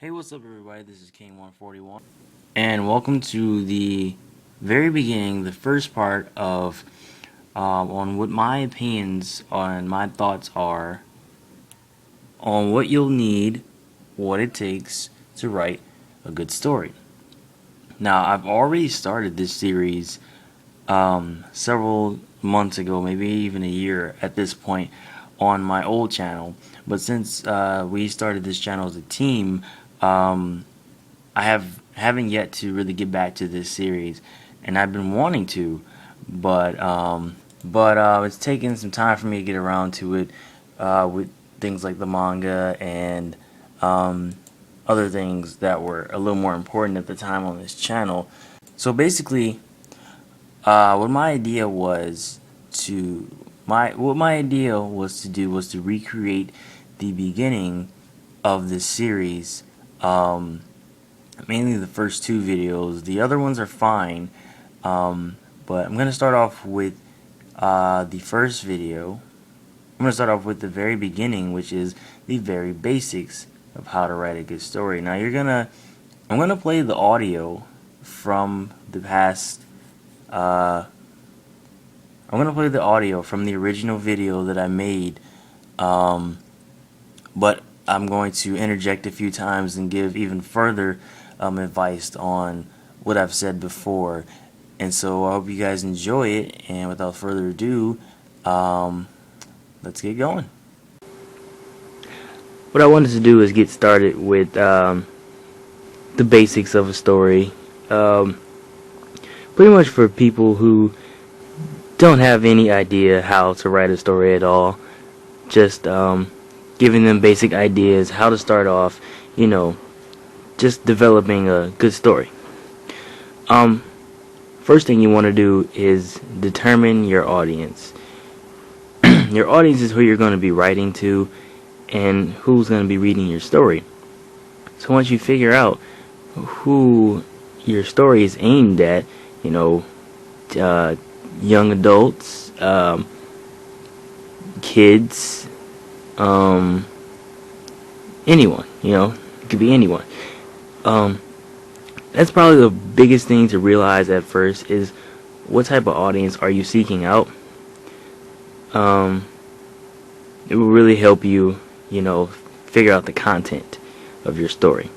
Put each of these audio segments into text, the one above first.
Hey, what's up, everybody? This is King141, and welcome to the very beginning, the first part of on what my opinions and my thoughts are on what you'll need, what it takes to write a good story. Now, I've already started this series several months ago, maybe even a year at this point, on my old channel. But since we started this channel as a team, I haven't yet to really get back to this series, and I've been wanting to, but it's taken some time for me to get around to it, with things like the manga and other things that were a little more important at the time on this channel. So basically, what my idea was to do was to recreate the beginning of this series. Mainly the first two videos. The other ones are fine, but I'm gonna start off with the first video. I'm gonna start off with the very beginning, which is the very basics of how to write a good story. Now I'm gonna play the audio from the past. I'm gonna play the audio from the original video that I made, but I'm going to interject a few times and give even further advice on what I've said before. And so I hope you guys enjoy it, and without further ado, let's get going. What I wanted to do is get started with the basics of a story, pretty much for people who don't have any idea how to write a story at all. Just giving them basic ideas how to start off, just developing a good story. First thing you want to do is determine your audience. Your audience is who you're going to be writing to and who's going to be reading your story. So once you figure out who your story is aimed at, young adults, kids, anyone, it could be anyone. That's probably the biggest thing to realize at first, is what type of audience are you seeking out. It will really help you, figure out the content of your story.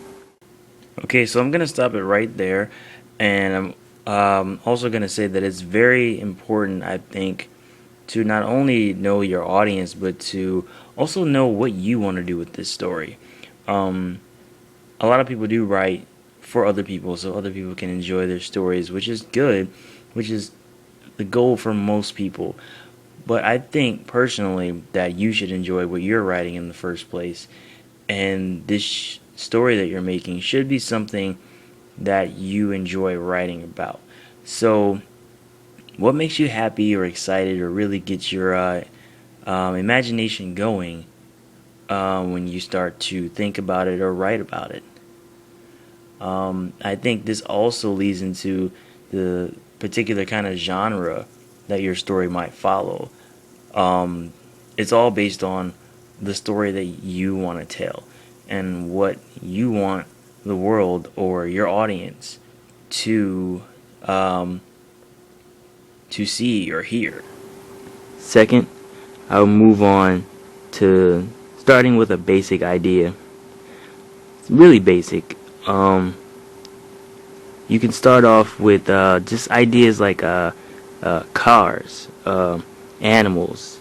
Okay, so I'm gonna stop it right there, and I'm also gonna say that it's very important, I think, to not only know your audience, but to also know what you want to do with this story. A lot of people do write for other people, so other people can enjoy their stories, which is good, which is the goal for most people. But I think personally that you should enjoy what you're writing in the first place, and this story that you're making should be something that you enjoy writing about. So what makes you happy or excited or really gets your imagination going when you start to think about it or write about it? I think this also leads into the particular kind of genre that your story might follow. It's all based on the story that you want to tell and what you want the world or your audience to see or hear. Second, I'll move on to starting with a basic idea. It's really basic. You can start off with just ideas like cars, animals,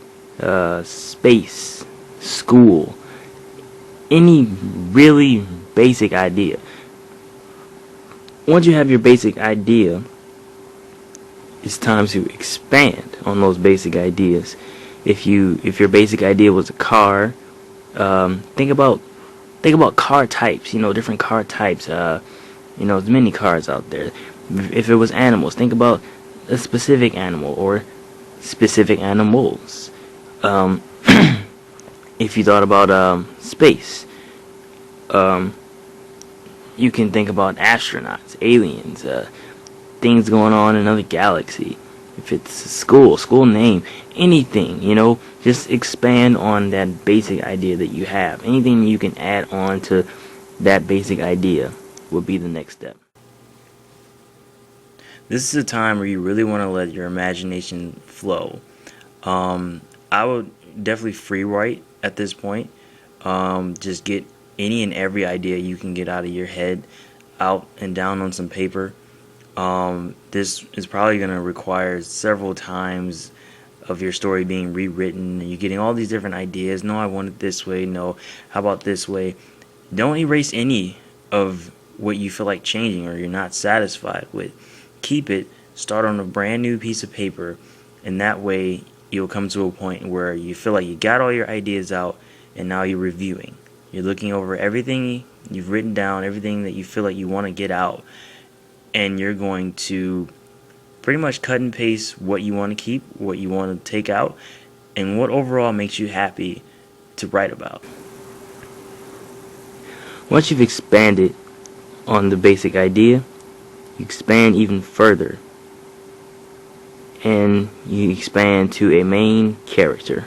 space, school, any really basic idea. Once you have your basic idea, it's time to expand on those basic ideas. If your basic idea was a car, think about car types. Different car types. There's many cars out there. If it was animals, think about a specific animal or specific animals. If you thought about space, you can think about astronauts, aliens, things going on in another galaxy. If it's a school name, anything, just expand on that basic idea that you have. Anything you can add on to that basic idea would be the next step. This is a time where you really want to let your imagination flow. I would definitely free write at this point. Just get any and every idea you can get out of your head out and down on some paper. This is probably going to require several times of your story being rewritten, and you're getting all these different ideas. No, I want it this way. No, how about this way? Don't erase any of what you feel like changing or you're not satisfied with. Keep it, start on a brand new piece of paper, and that way you'll come to a point where you feel like you got all your ideas out, and now you're reviewing. You're looking over everything you've written down, everything that you feel like you want to get out, and you're going to pretty much cut and paste what you want to keep, what you want to take out, and what overall makes you happy to write about. Once you've expanded on the basic idea, you expand even further, and you expand to a main character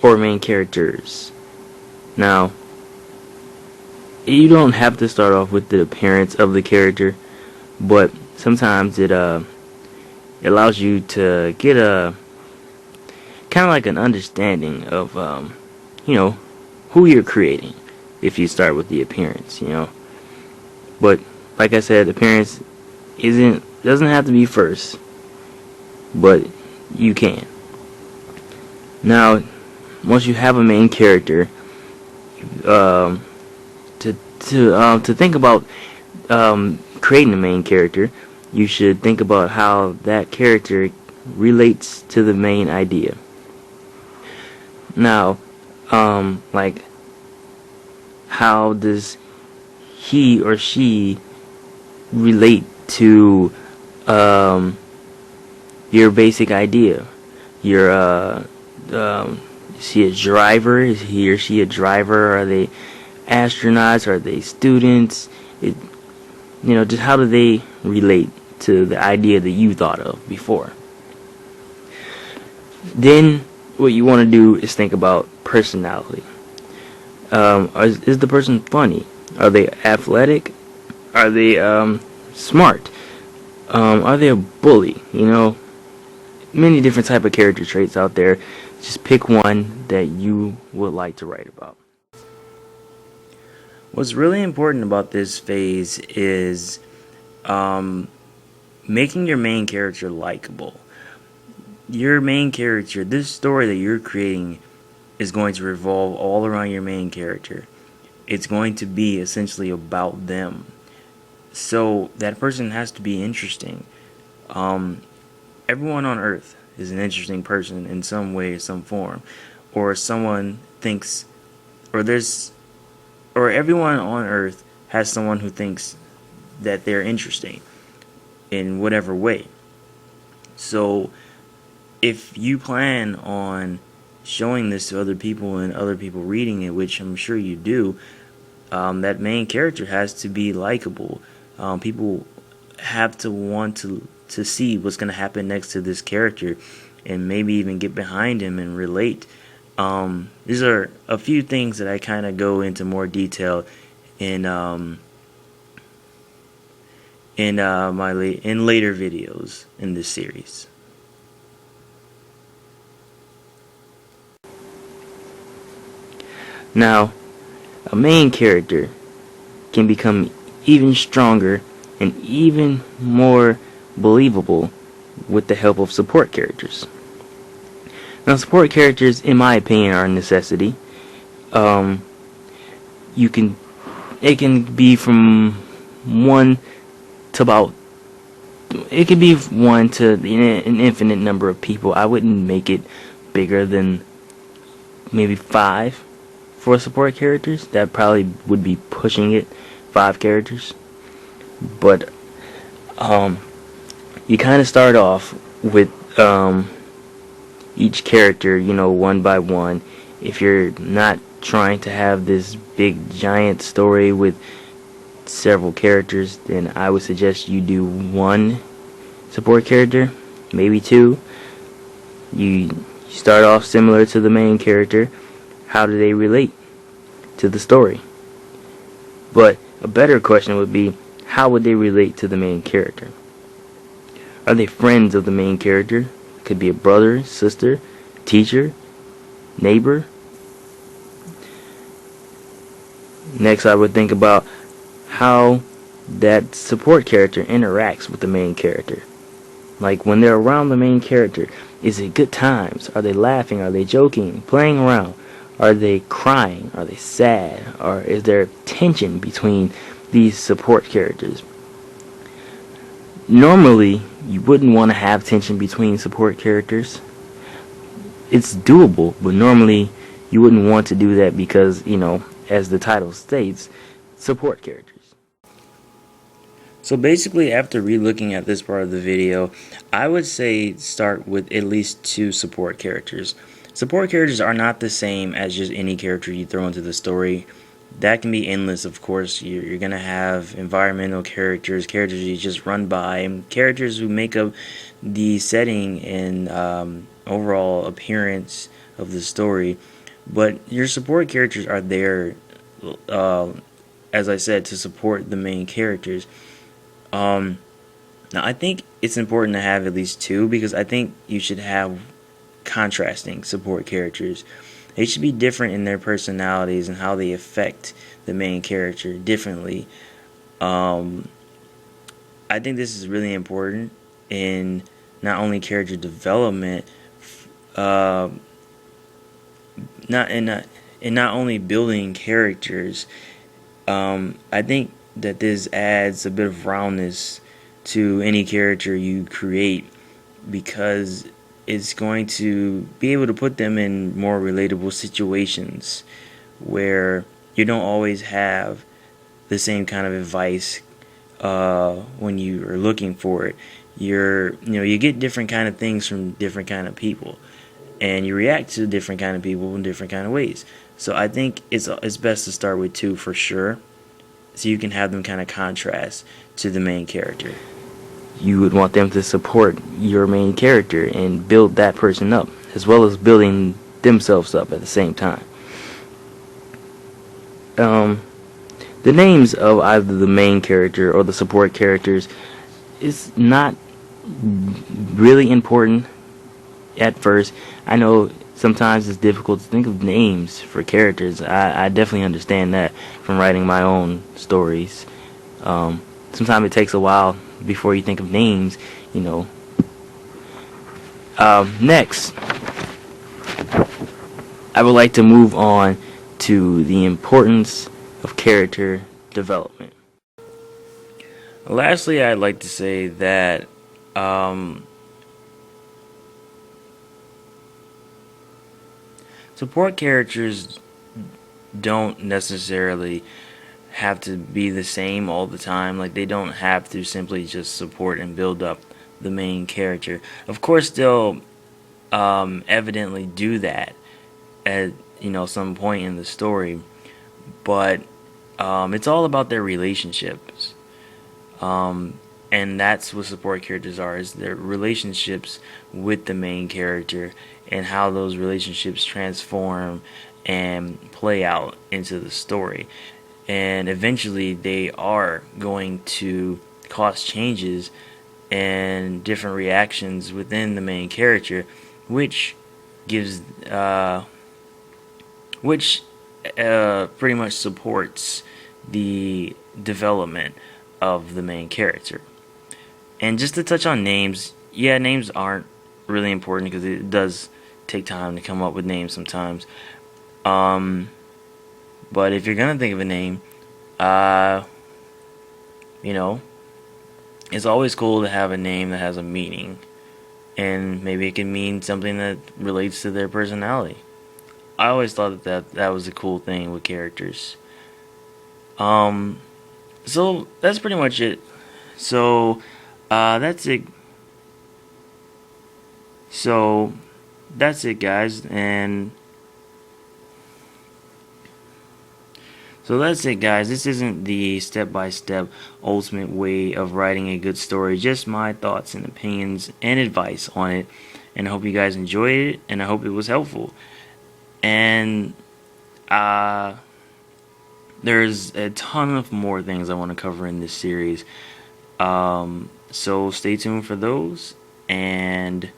or main characters. Now, you don't have to start off with the appearance of the character, but sometimes it allows you to get a kind of like an understanding of who you're creating if you start with the appearance, But like I said, appearance doesn't have to be first, but you can. Now, once you have a main character, to think about creating a main character, you should think about how that character relates to the main idea. Now, like, how does he or she relate to your basic idea? Is he a driver? Is he or she a driver? Are they astronauts? Are they students? Just how do they relate to the idea that you thought of before? Then what you want to do is think about personality. Is the person funny? Are they athletic? Are they smart? Are they a bully? Many different type of character traits out there. Just pick one that you would like to write about. What's really important about this phase is making your main character likable. Your main character, this story that you're creating, is going to revolve all around your main character. It's going to be essentially about them. So that person has to be interesting. Everyone on Earth is an interesting person in some way, some form, or someone thinks, or everyone on Earth has someone who thinks that they're interesting in whatever way. So if you plan on showing this to other people and other people reading it, which I'm sure you do, that main character has to be likable. People have to want to see what's going to happen next to this character and maybe even get behind him and relate. These are a few things that I kind of go into more detail in later videos in this series. Now, a main character can become even stronger and even more believable with the help of support characters. Now, support characters, in my opinion, are a necessity. It can be from one to an infinite number of people. I wouldn't make it bigger than maybe 5 for support characters. That probably would be pushing it, 5 characters. But you kind of start off with each character, one by one. If you're not trying to have this big giant story with several characters, then I would suggest you do 1 support character, maybe 2. You start off similar to the main character. How do they relate to the story? But a better question would be, how would they relate to the main character? Are they friends of the main character? Could be a brother, sister, teacher, neighbor. Next, I would think about how that support character interacts with the main character. Like when they're around the main character, is it good times? Are they laughing? Are they joking? Playing around? Are they crying? Are they sad? Or is there tension between these support characters? Normally, you wouldn't want to have tension between support characters. It's doable, but normally you wouldn't want to do that because, as the title states, support characters. So basically, after re-looking at this part of the video, I would say start with at least 2 support characters. Support characters are not the same as just any character you throw into the story. That can be endless, of course. You're going to have environmental characters, characters you just run by, and characters who make up the setting and overall appearance of the story. But your support characters are there, as I said, to support the main characters. Now, I think it's important to have at least 2 because I think you should have contrasting support characters. They should be different in their personalities and how they affect the main character differently. I think this is really important in not only character development, not only building characters. I think that this adds a bit of roundness to any character you create because it's going to be able to put them in more relatable situations where you don't always have the same kind of advice when you are looking for it. You get different kind of things from different kind of people, and you react to different kind of people in different kind of ways. So I think it's best to start with 2 for sure, so you can have them kind of contrast to the main character. You would want them to support your main character and build that person up, as well as building themselves up at the same time. The names of either the main character or the support characters is not really important at first. I know sometimes it's difficult to think of names for characters. I definitely understand that from writing my own stories. Sometimes it takes a while before you think of names, Next, I would like to move on to the importance of character development. Lastly, I'd like to say that support characters don't necessarily have to be the same all the time. Like, they don't have to simply just support and build up the main character. Of course, they'll evidently do that at some point in the story, but it's all about their relationships. And that's what support characters are, is their relationships with the main character and how those relationships transform and play out into the story. And eventually they are going to cause changes and different reactions within the main character, which gives pretty much supports the development of the main character. And just to touch on names, names aren't really important because it does take time to come up with names sometimes. But if you're gonna think of a name, it's always cool to have a name that has a meaning, and maybe it can mean something that relates to their personality. I always thought that was a cool thing with characters. So that's pretty much it. So that's it. So that's it, guys, and This isn't the step-by-step ultimate way of writing a good story, just my thoughts and opinions and advice on it. And I hope you guys enjoyed it, and I hope it was helpful. And there's a ton of more things I want to cover in this series. So stay tuned for those. And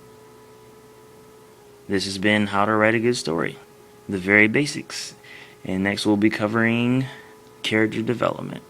this has been How to Write a Good Story, the very basics. And next we'll be covering character development.